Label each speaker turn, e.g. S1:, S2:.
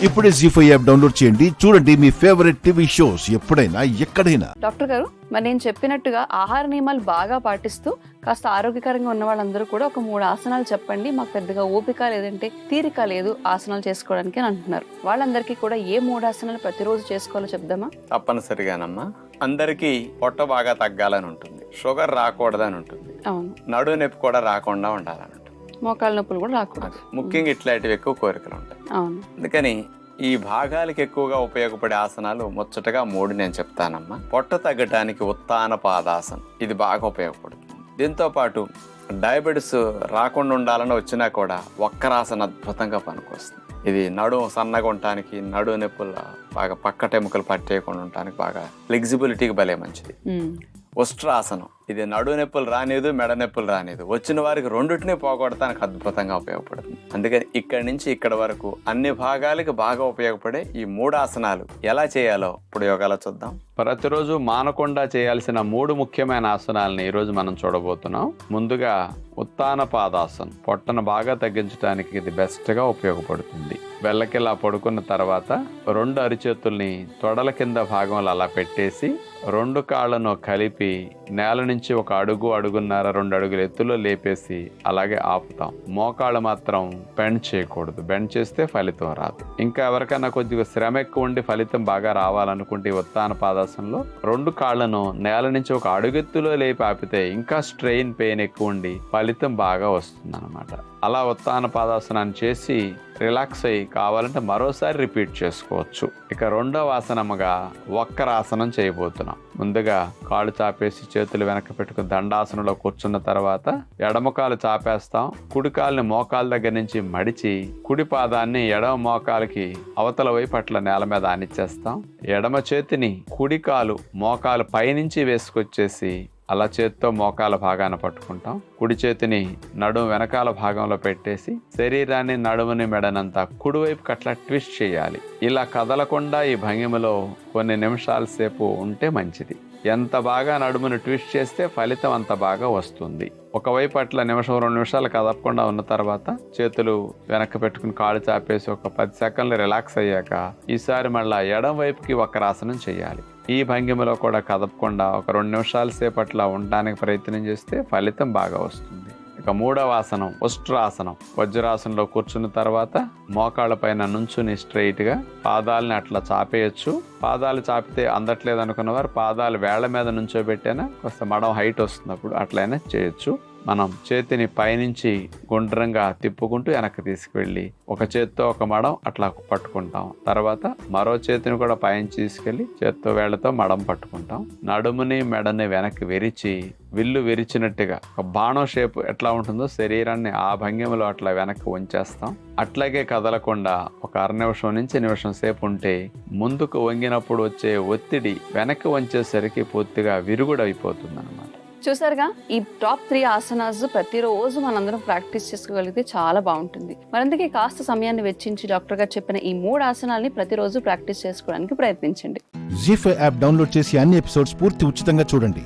S1: ఇప్పుడే జీ5 app download చేయండి. చూడండి మీ ఫేవరెట్ టీవీ షోస్ ఎప్పుడైనా ఎక్కడైనా.
S2: డాక్టర్ గారు, మరి నేను చెప్పినట్టుగా ఆహార నియమాలు బాగా పాటిస్తూ కాస్త ఆరోగ్యకరంగా ఉన్న వాళ్ళందరూ కూడా ఒక 3 ఆసనాలు చెప్పండి, మాకు పెద్దగా ఓపిక లేదంటే తీరిక లేదు ఆసనాలు చేసుకోవడానికి అని అంటున్నారు. వాళ్ళందరికీ కూడా ఏ 3 ఆసనాలు ప్రతిరోజు చేసుకోవాలో చెప్దామా?
S3: తప్పనిసరిగానమ్మా. అందరికీ పొట్ట బాగా తగ్గాలని ఉంటుంది, షుగర్ రాకూడదని ఉంటుంది,
S2: అవును,
S3: నడువు నొప్పి కూడా రాకుండా ఉండాలని ఉంటుంది,
S2: మోకాళ్ళ నొప్పులు కూడా రాకూడదు,
S3: ముఖ్యంగా ఇట్లాంటివి ఎక్కువ కోరికలు ఉంటాయి.
S2: అవును.
S3: అందుకని ఈ భాగాలకి ఎక్కువగా ఉపయోగపడే ఆసనాలు ముచ్చటగా 3 నేను చెప్తానమ్మా. పొట్ట తగ్గటానికి ఉత్తాన పాదాసనం, ఇది బాగా ఉపయోగపడుతుంది. దీంతో పాటు డయాబెటిస్ రాకుండా ఉండాలని వచ్చినా కూడా వక్రాసన అద్భుతంగా పనికొస్తుంది. ఇది నడుము సన్నగా ఉండటానికి, నడుము నొప్పులు బాగా పక్కటెముకలు పట్టేయకుండా ఉండటానికి, బాగా ఫ్లెక్సిబిలిటీకి భలే మంచిది. ఉష్ట్రాసనం, ఇది నడుము నొప్పులు రానిదు, మెడ నొప్పులు రానిదు, వచ్చిన వారికి రెండుటిని పోగొడటానికి అద్భుతంగా ఉపయోగపడుతుంది. అందుకని ఇక్కడి నుంచి ఇక్కడ వరకు అన్ని భాగాలకి బాగా ఉపయోగపడే ఈ 3 ఆసనాలు ఎలా చేయాలో ఇప్పుడు యోగాలో చూద్దాం. ప్రతిరోజు మానకుండా చేయాల్సిన 3 ముఖ్యమైన ఆసనాలను ఈరోజు మనం చూడబోతున్నాం. ముందుగా ఉత్తాన పాదాసనం, పొట్టను బాగా తగ్గించడానికి ఇది బెస్ట్గా ఉపయోగపడుతుంది. బెల్లకిలా పడుకున్న తర్వాత 2 అరిచేతుల్ని తొడల కింద భాగంలో అలా పెట్టేసి 2 కాళ్ళను కలిపి నేల నుంచి 1 అడుగు, అడుగున్నర, 2 అడుగుల ఎత్తులో లేపేసి అలాగే ఆపుతాం. మోకాళ్ళు మాత్రం బెండ్ చేయకూడదు, బెండ్ చేస్తే ఫలితం రాదు. ఇంకా ఎవరికైనా కొద్దిగా శ్రమ ఎక్కువ ఉండి ఫలితం బాగా రావాలనుకుంటే ఉత్తాన పాదాసనంలో 2 కాళ్ళను నేల నుంచి 1 అడుగెత్తులో లేపి ఆపితే ఇంకా స్ట్రెయిన్, పెయిన్ ఎక్కువ ఉండి ఫలితం బాగా వస్తుంది అన్నమాట. అలా ఉత్తాన పాదాసనాన్ని చేసి రిలాక్స్ అయ్యి కావాలంటే మరోసారి రిపీట్ చేసుకోవచ్చు. ఇక 2వ ఆసనముగా వక్రాసనం చేయబోతున్నాం. ముందుగా కాళ్ళు చాపేసి చేతులు వెనక్కి పెట్టుకుని దండాసనంలో కూర్చున్న తర్వాత ఎడమ కాలు చాపేస్తాం. కుడి కాలుని మోకాల దగ్గర నుంచి మడిచి కుడి పాదాన్ని ఎడమ మోకాలకి అవతల వైపు అట్లా నేల మీద ఆనిచ్చేస్తాం. ఎడమ చేతిని కుడి కాలు మోకాలు పైనుంచి వేసుకొచ్చేసి అలా చేత్తో మోకాల భాగాన్ని పట్టుకుంటాం. కుడి చేతిని నడుము వెనకాల భాగంలో పెట్టేసి శరీరాన్ని, నడుముని, మెడనంతా కుడివైపుకి అట్లా ట్విస్ట్ చేయాలి. ఇలా కదలకుండా ఈ భంగిమలో కొన్ని నిమిషాల సేపు ఉంటే మంచిది. ఎంత బాగా నడుముని ట్విస్ట్ చేస్తే ఫలితం అంత బాగా వస్తుంది. ఒకవైపు అట్లా 1-2 నిమిషాలు కదపకుండా ఉన్న తర్వాత చేతులు వెనక్కి పెట్టుకుని కాళ్ళు చాపేసి ఒక 10 సెకండ్లు రిలాక్స్ అయ్యాక ఈసారి మళ్ళీ ఎడం వైపుకి వక్రాసనం చేయాలి. ఈ భంగిమలో కూడా కదపకుండా ఒక 2 నిమిషాల సేపు అట్లా ఉండడానికి ప్రయత్నం చేస్తే ఫలితం బాగా వస్తుంది. ఇక 3వ ఆసనం ఉష్ట్రాసనం. వజ్రాసనంలో కూర్చున్న తర్వాత మోకాళ్ళ పైన నుంచుని స్ట్రైట్గా పాదాలని అట్లా చాపేయచ్చు. పాదాలు చాపితే అందట్లేదు అనుకున్న వారు పాదాలు వేళ్ల మీద నుంచోబెట్టైనా కొంత మడం హైట్ వస్తున్నప్పుడు అట్లయినా చేయొచ్చు. మనం చేతిని పైనుంచి గుండ్రంగా తిప్పుకుంటూ వెనక్కి తీసుకువెళ్ళి ఒక చేత్తో ఒక మడం అట్లా పట్టుకుంటాం. తర్వాత మరో చేతిని కూడా పైన తీసుకెళ్ళి చేత్తో వేళ్లతో మడం పట్టుకుంటాం. నడుముని, మెడని వెనక్కి విరిచి విల్లు విరిచినట్టుగా ఒక బాణం షేప్ ఎట్లా ఉంటుందో శరీరాన్ని ఆ భంగిమలో అట్లా వెనక్కి ఉంచేస్తాం. అట్లాగే కదలకుండా ఒక 1/2 నిమిషం నుంచి నిమిషం సేపు ఉంటే ముందుకు వంగినప్పుడు వచ్చే ఒత్తిడి వెనక్కి వంచేసరికి పూర్తిగా విరుగుడు అయిపోతుంది అన్నమాట.
S2: చూసారుగా, ఈ టాప్ 3 ఆసనాస్ ప్రతిరోజు మనందరం ప్రాక్టీస్ చేసుకోగలిగితే చాలా బాగుంటుంది. మరందుకే కాస్త సమయాన్ని వెచ్చించి డాక్టర్ గారు చెప్పిన ఈ 3 ఆసనాల్ని ప్రతిరోజు ప్రాక్టీస్ చేసుకోవడానికి ప్రయత్నించండి.
S1: జీ5 యాప్ డౌన్లోడ్ చేసి అన్ని ఎపిసోడ్స్ పూర్తి ఉచితంగా చూడండి.